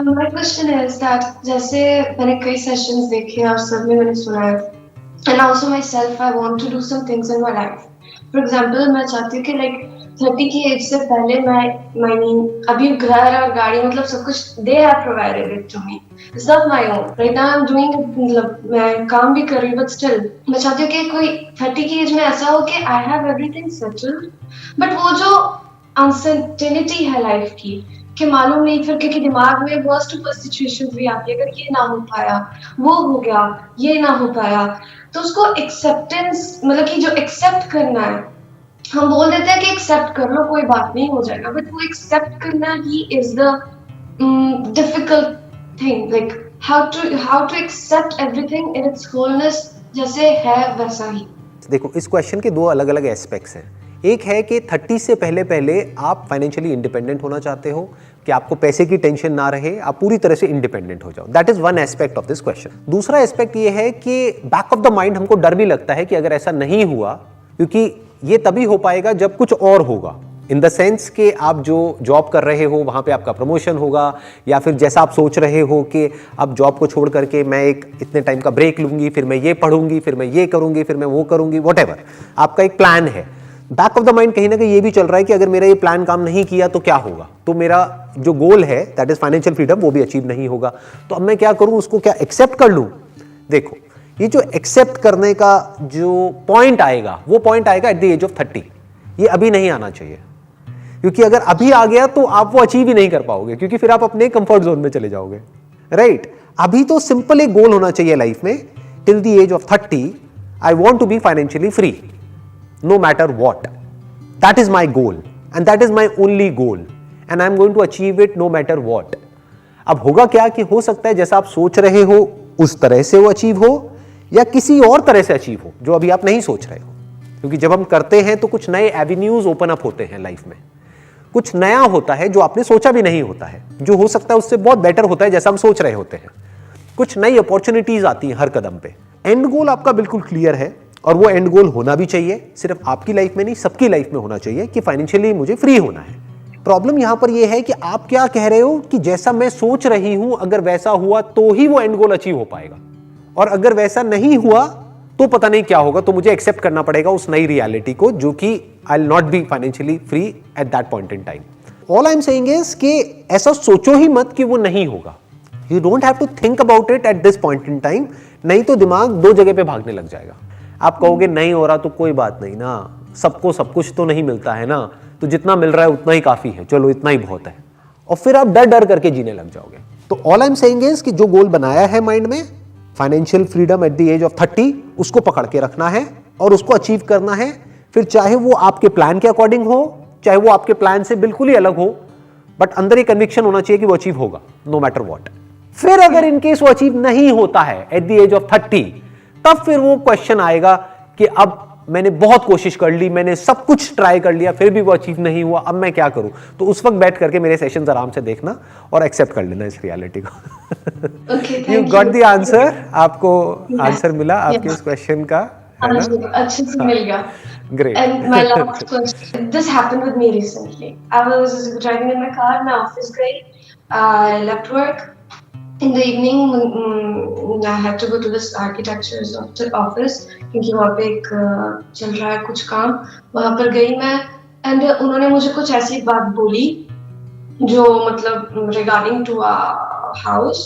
My question is that जैसे मैंने कई सेशंस देखे और सब में मैंने सुना है and also myself I want to do some things in my life. For example मैं चाहती हूँ कि like 30 की एज से पहले मैं अभी घर और गाड़ी मतलब सब कुछ they have provided it to me. It's not my own. Right now I'm doing मतलब मैं काम भी कर रही हूँ but still मैं चाहती हूँ कि कोई 30 की एज में ऐसा हो कि I have everything settled. But वो जो अनसर्टेनिटी है लाइफ की कि मालूम नहीं फिर क्योंकि दिमाग में वर्स्ट टू वर्स्ट सिचुएशन भी आती है अगर ये ना हो पाया वो हो गया ये ना हो पाया तो उसको एक्सेप्टेंस मतलब कि जो एक्सेप्ट करना है हम बोल देते हैं कि एक्सेप्ट कर लो कोई बात नहीं हो जाएगा बट वो एक्सेप्ट करना ही is the difficult thing like how to accept everything in its wholeness जैसे है वैसा ही। देखो इस क्वेश्चन के दो अलग अलग एस्पेक्ट्स हैं। एक है कि 30 से पहले पहले आप फाइनेंशियली इंडिपेंडेंट होना चाहते हो कि आपको पैसे की टेंशन ना रहे, आप पूरी तरह से इंडिपेंडेंट हो जाओ। That is one aspect of this question. दूसरा एस्पेक्ट ये है कि बैक ऑफ द माइंड हमको डर भी लगता है कि अगर ऐसा नहीं हुआ, क्योंकि ये तभी हो पाएगा जब कुछ और होगा, इन द सेंस कि आप जो जॉब कर रहे हो वहाँ पे आपका प्रमोशन होगा, या फिर जैसा आप सोच रहे हो कि अब जॉब को छोड़ करके मैं एक इतने टाइम का ब्रेक लूँगी, फिर मैं ये पढ़ूंगी, फिर मैं ये करूँगी, फिर मैं वो करूँगी, व्हाटएवर आपका एक प्लान है। बैक ऑफ द माइंड कहीं ना कहीं ये भी चल रहा है कि अगर मेरा ये प्लान काम नहीं किया तो क्या होगा, तो मेरा जो गोल है दैट इज फाइनेंशियल फ्रीडम वो भी अचीव नहीं होगा। तो अब मैं क्या करूँ, उसको क्या एक्सेप्ट कर लूँ? देखो ये जो एक्सेप्ट करने का जो पॉइंट आएगा वो पॉइंट आएगा एट द एज ऑफ 30। ये अभी नहीं आना चाहिए, क्योंकि अगर अभी आ गया तो आप वो अचीव ही नहीं कर पाओगे, क्योंकि फिर आप अपने कंफर्ट जोन में चले जाओगे, राइट? अभी तो सिंपल एक गोल होना चाहिए लाइफ में, till the age of 30 I want to be financially free no matter what. That is my goal and that is my only goal and I am going to achieve it no matter what. अब होगा क्या कि हो सकता है जैसा आप सोच रहे हो उस तरह से वो अचीव हो या किसी और तरह से अचीव हो जो अभी आप नहीं सोच रहे हो, क्योंकि जब हम करते हैं तो कुछ नए एवेन्यूज ओपन अप होते हैं लाइफ में, कुछ नया होता है जो आपने सोचा भी नहीं होता है, जो हो सकता है उससे बहुत बेटर होता है जैसा हम सोच रहे होते हैं। कुछ नई अपॉर्चुनिटीज आती हैं हर कदम पे। एंड गोल आपका बिल्कुल क्लियर है और वो एंड गोल होना भी चाहिए, सिर्फ आपकी लाइफ में नहीं सबकी लाइफ में होना चाहिए कि फाइनेंशियली मुझे फ्री होना है। प्रॉब्लम यहां पर ये है कि आप क्या कह रहे हो कि जैसा मैं सोच रही हूं अगर वैसा हुआ तो ही वो एंड गोल अचीव हो पाएगा, और अगर वैसा नहीं हुआ तो पता नहीं क्या होगा, तो मुझे एक्सेप्ट करना पड़ेगा उस नई रियलिटी को जो कि I will not be financially free at that point in time. All I am saying is कि ऐसा सोचो ही मत कि वो नहीं होगा। You don't have to think about it at this point in time, नहीं तो दिमाग दो जगह पे भागने लग जाएगा। आप कहोगे नहीं हो रहा तो कोई बात नहीं ना, सबको सब कुछ तो नहीं मिलता है ना, तो जितना मिल रहा है उतना ही काफी है, चलो इतना ही बहुत है, और फिर आप डर डर करके जीने लग जाओगे। तो all I am saying is कि जो गोल बनाया है माइंड में, financial freedom at the age of 30, उसको पकड़ के रखना है और उसको अचीव करना है। फिर चाहे वो आपके प्लान के अकॉर्डिंग हो, चाहे वो आपके प्लान से बिल्कुल ही अलग हो, बट अंदर एक कन्विक्शन होना चाहिए कि वो अचीव होगा नो मैटर व्हाट। फिर अगर इनकेस वो अचीव नहीं होता है एट द एज ऑफ 30, तब फिर वो क्वेश्चन आएगा कि अब मैंने बहुत कोशिश कर ली, मैंने सब कुछ ट्राई कर लिया, फिर भी वो अचीव नहीं हुआ, अब मैं क्या करूं? तो उस वक्त बैठ करके मेरे सेशंस आराम से देखना और एक्सेप्ट कर लेना इस रियलिटी को। यू गॉट द आंसर, आपको आंसर मिला आपके इस क्वेश्चन का, है ना? अच्छे से मिल गया। Great. And my last question, this happened with me recently. I was driving in my car, मैं ऑफिस गई, I left work. In the evening, I had to go to this architecture's office क्योंकि वहाँ पे एक चल रहा है कुछ काम, वहाँ पर गई मैं, and उन्होंने मुझे कुछ ऐसी बात बोली जो मतलब regarding to a house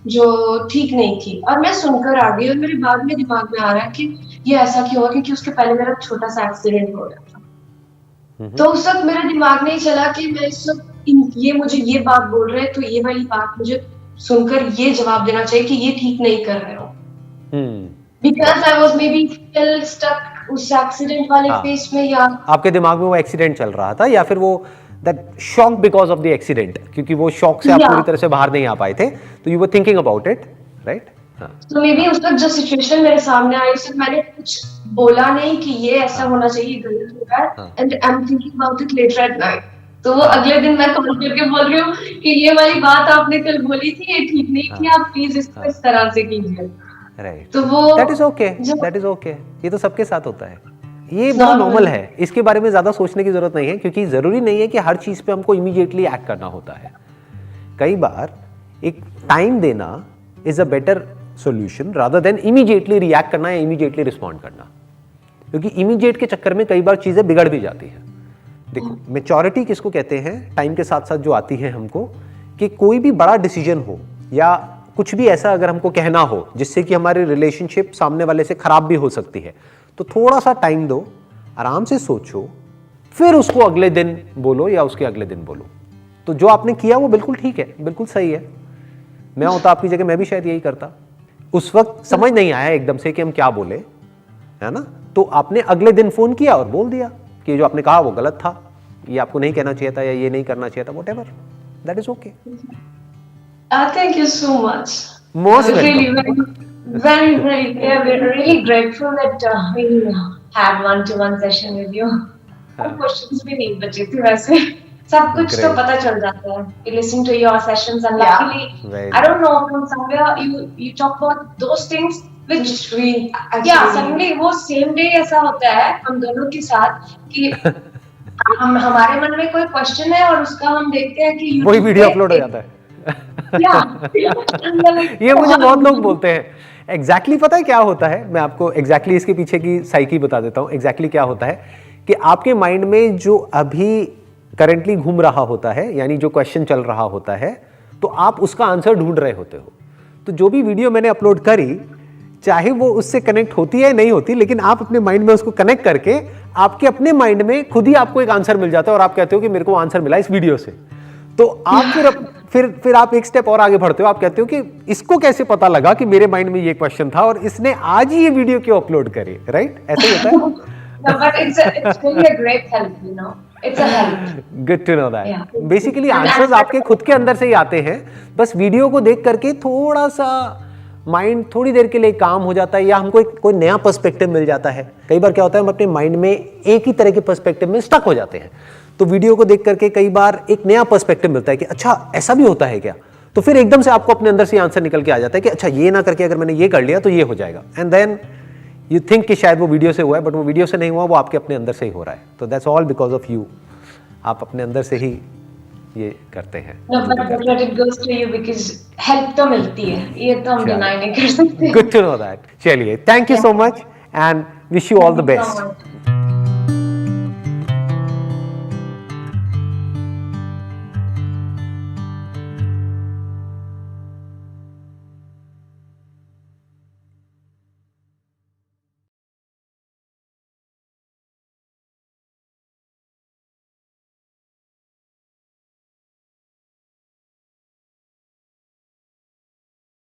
जो ठीक नहीं थी, और मैं सुनकर आ गई और मेरे बाद में दिमाग में आ रहा है कि ये ऐसा क्यों हुआ, क्योंकि उसके पहले मेरा छोटा सा एक्सीडेंट हो गया था। तो उस वक्त मेरे दिमाग में ही चला कि मैं इस वक्त ये मुझे ये बात बोल रहे हैं तो ये वाली बात मुझे सुनकर ये जवाब देना चाहिए कि ये ठीक नहीं कर रहे हो, because I was may be still stuck उस एक्सीडेंट वाले फेज में, या आपके दिमाग में वो एक्सीडेंट चल रहा था, या फिर वो that shock because of the accident, क्योंकि वो शॉक से आप पूरी तरह से बाहर नहीं आ पाए थे, तो you were thinking about it, right? तो मे बी उस वक्त जो सिचुएशन मेरे सामने आई उसमें मैंने कुछ बोला नहीं कि ये ऐसा होना चाहिए, गलत हो रहा है, and I am thinking about it later at night. तो वो अगले दिन मैं कॉल करके बोल रही हूँ कि ये वाली बात आपने कल बोली थी, ये ठीक नहीं थी, आप प्लीज इसको इस तरह से कीजिए। राइट, तो वो that is okay, that is okay, ये तो सबके साथ होता है, ये बहुत नॉर्मल है, इसके बारे में ज्यादा सोचने की जरूरत नहीं है, क्योंकि जरूरी नहीं है कि हर चीज पे हमको इमीडिएटली एक्ट करना होता है। कई बार एक टाइम देना is a better solution rather than immediately react करना या इमीडिएटली रिस्पॉन्ड करना, क्योंकि इमीडिएट के चक्कर में कई बार चीजें बिगड़ भी जाती है। देखो मैच्योरिटी किसको कहते हैं, टाइम के साथ साथ जो आती है हमको, कि कोई भी बड़ा डिसीजन हो या कुछ भी ऐसा अगर हमको कहना हो जिससे कि हमारी रिलेशनशिप सामने वाले से खराब भी हो सकती है, तो थोड़ा सा टाइम दो, आराम से सोचो, फिर उसको अगले दिन बोलो या उसके अगले दिन बोलो। तो जो आपने किया वो बिल्कुल ठीक है, बिल्कुल सही है। मैं होता आपकी जगह मैं भी शायद यही करता। उस वक्त समझ नहीं आया एकदम से कि हम क्या बोले, है ना, तो आपने अगले दिन फोन किया और बोल दिया कि जो आपने कहा वो गलत था, ये आपको नहीं कहना चाहिए था या ये नहीं करना चाहिए था, whatever, that is okay. Thank you so much. Most Really, welcome. we're really grateful that we had one-to-one session with you. और questions भी नहीं बचे थे वैसे, सब कुछ तो Great. पता चल जाता है. We listen to your sessions and Yeah. luckily, Very I don't know, from somewhere you talk about those things which we yeah, suddenly वो same day ऐसा होता है हम दोनों के साथ कि हम हमारे मन में कोई क्वेश्चन है और उसका हम देखते हैं कि वही वीडियो अपलोड हो जाता है। ये मुझे बहुत लोग बोलते हैं। एग्जैक्टली पता है क्या होता है, मैं आपको एग्जैक्टली इसके पीछे की साइकी बता देता हूँ। एग्जैक्टली क्या होता है कि आपके माइंड में जो अभी करंटली घूम रहा होता है, यानी जो क्वेश्चन चल रहा होता है, तो आप उसका आंसर ढूंढ रहे होते हो। तो जो भी वीडियो मैंने अपलोड करी, चाहे वो उससे कनेक्ट होती है नहीं होती, लेकिन आप अपने माइंड में उसको कनेक्ट करके आपके अपने माइंड में खुद ही आपको एक आंसर मिल जाता है और आप कहते हो कि मेरे को आंसर मिला इस वीडियो से। तो आप फिर आप एक स्टेप और आगे बढ़ते हो, आप कहते हो कि इसको कैसे पता लगा कि मेरे माइंड में ये क्वेश्चन था और इसने आज ही ये वीडियो क्यों अपलोड करी, राइट? ऐसे होता है। No, but it's really a great help, you know. It's a help. Good to know that. Yeah. Basically answers आपके खुद के अंदर से ही आते हैं, बस वीडियो को देख करके थोड़ा सा माइंड थोड़ी देर के लिए काम हो जाता है या हमको कोई नया पर्सपेक्टिव मिल जाता है। कई बार क्या होता है, हम अपने माइंड में एक ही तरह के पर्सपेक्टिव में स्टक हो जाते हैं, तो वीडियो को देख करके कई बार एक नया पर्सपेक्टिव मिलता है कि अच्छा ऐसा भी होता है क्या, तो फिर एकदम से आपको अपने अंदर से आंसर निकल के आ जाता है कि अच्छा ये ना करके अगर मैंने ये कर लिया तो ये हो जाएगा, एंड देन यू थिंक कि शायद वो वीडियो से हुआ है, बट वो वीडियो से नहीं हुआ, वो आपके अपने अंदर से ही हो रहा है। तो that's all because of you, आप अपने अंदर से ही ये करते हैं। No, but the credit goes to you because help तो मिलती है, ये तो हम डिनाई नहीं कर सकते। Good to know that. चलिए, thank you so much and wish you all the best.